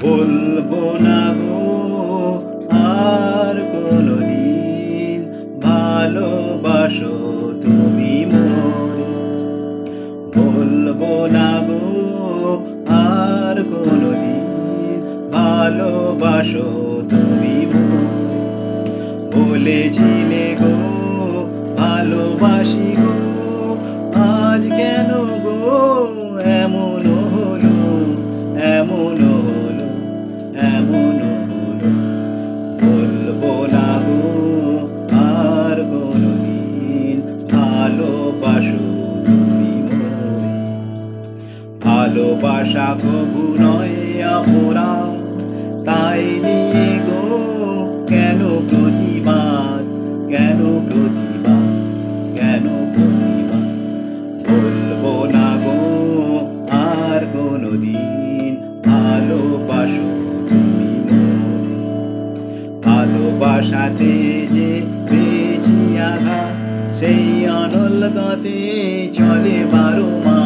বলবো না গো আর কোনদিন ভালোবাসো তুমি মোরে। বলবো না গো আর কোনদিন ভালোবাসো তুমি মোরে। বলেছিলে গো ভালোবাসি গো, আজ কেন গো এমন হলো, এমন হলো, এমন হলো। বলবো না গো আর কোনদিন ভালোবাসো তুমি মোরে। ভালোবাসা কবু নয় অপরাধ, তাই নিয়ে গো কেন প্রতিবাদ, কেন প্রতিবাদ, কেন প্রতিবাদ। বলবো না গো আর কোনদিন ভালোবাসো তুমি মোরে। ভালোবাসাতে যে পেয়েছি আঘাত, সেই অনল গতে চলে 12 মাস।